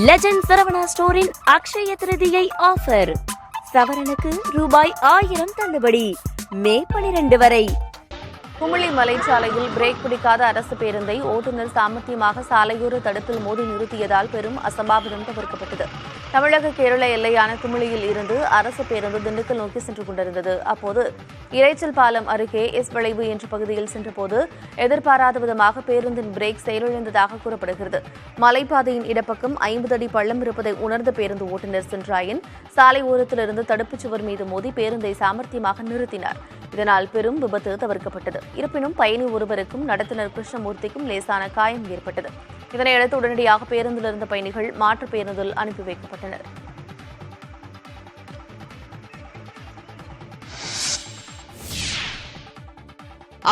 Legend Saravana ஸ்டோரின் Akshaya Tritiya offer. சவரனுக்கு ரூபாய் 1000 தள்ளுபடி. மே 12 வரை. குமுளி மலைச்சாலையில் பிரேக் பிடிக்காத அரசு பேருந்தை ஓட்டுநர் சாமர்த்தியமாக சாலையோர தடுப்பில் மோதி நிறுத்தியதால் பெரும் அசம்பாவிதம் தவிர்க்கப்பட்டது. தமிழக கேரள எல்லையான குமுளியில் இருந்து அரசு பேருந்து திண்டுக்கல் நோக்கி சென்று கொண்டிருந்தது. அப்போது இரைச்சல் பாலம் அருகே எஸ் வளைவு என்ற பகுதியில் சென்றபோது எதிர்பாராத விதமாக பேருந்தின் பிரேக் செயலிழந்ததாக கூறப்படுகிறது. மலைப்பாதையின் இடப்பக்கம் 50 அடி பள்ளம் இருப்பதை உணர்ந்த பேருந்து ஓட்டுநர் சென்றாயன் சாலை ஓரத்திலிருந்து தடுப்புச் சுவர் மீது மோதி பேருந்தை சாமர்த்தியமாக நிறுத்தினார். இதனால் பெரும் விபத்து தவிர்க்கப்பட்டது. இருப்பினும் பயணி ஒருவருக்கும் நடத்துனர் கிருஷ்ணமூர்த்திக்கும் லேசான காயம் ஏற்பட்டது. இதனையடுத்து உடனடியாக பேருந்தில் இருந்த பயணிகள் மாற்று பேருந்தில் அனுப்பி வைக்கப்பட்டனர்.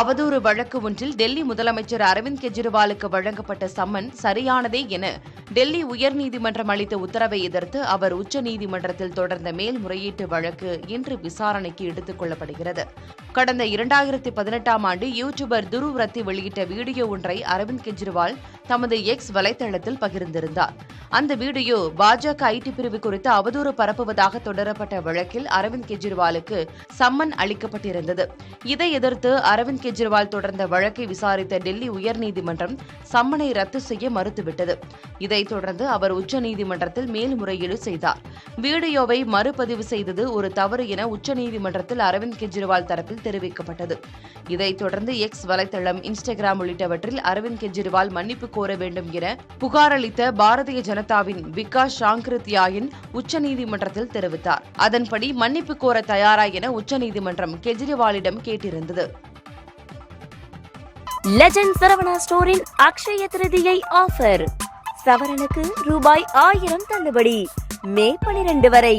அவதூறு வழக்கு ஒன்றில் டெல்லி முதலமைச்சர் அரவிந்த் கெஜ்ரிவாலுக்கு வழங்கப்பட்ட சம்மன் சரியானதே என டெல்லி உயர்நீதிமன்றம் அளித்த உத்தரவை எதிர்த்து அவர் உச்சநீதிமன்றத்தில் தொடர்ந்த மேல்முறையீட்டு வழக்கு இன்று விசாரணைக்கு எடுத்துக் கொள்ளப்படுகிறது. கடந்த 2018ஆம் ஆண்டு யூடியூபர் துருவ் ரத்தி வெளியிட்ட வீடியோ ஒன்றை அரவிந்த் கெஜ்ரிவால் தமது எக்ஸ் வலைதளத்தில் பகிர்ந்திருந்தார். அந்த வீடியோ பாஜக ஐடி பிரிவு குறித்து அவதூறு பரப்புவதாக தொடரப்பட்ட வழக்கில் அரவிந்த் கெஜ்ரிவாலுக்கு சம்மன் அளிக்கப்பட்டிருந்தது. இதை எதிர்த்து அரவிந்த் கெஜ்ரிவால் தொடர்ந்த வழக்கை விசாரித்த டெல்லி உயர்நீதிமன்றம் சம்மனை ரத்து செய்ய மறுத்துவிட்டது. இதைத் தொடர்ந்து அவர் உச்சநீதிமன்றத்தில் மேல்முறையீடு செய்தார். வீடியோவை மறுபதிவு செய்தது ஒரு தவறு என உச்சநீதிமன்றத்தில் அரவிந்த் கெஜ்ரிவால் தரப்பில் தெரிவிக்கப்பட்டது. இதைத் தொடர்ந்து எக்ஸ் வலைதளம், இன்ஸ்டாகிராம் உள்ளிட்டவற்றில் அரவிந்த் கெஜ்ரிவால் மன்னிப்பு கோர வேண்டும் என புகார் அளித்த பாரதிய ஜனதாவின் விகாஸ் சாங்கிருத்யாயன் உச்சநீதிமன்றத்தில் தெரிவித்தார். அதன்படி மன்னிப்பு கோர தயாரா என உச்சநீதிமன்றம் கெஜ்ரிவாலிடம் கேட்டிருந்தது. லெஜண்ட் சரவணா ஸ்டோரின் அக்ஷய திருதியை ஆஃபர். சவரனுக்கு ரூபாய் 1000 தள்ளுபடி. மே 12 வரை.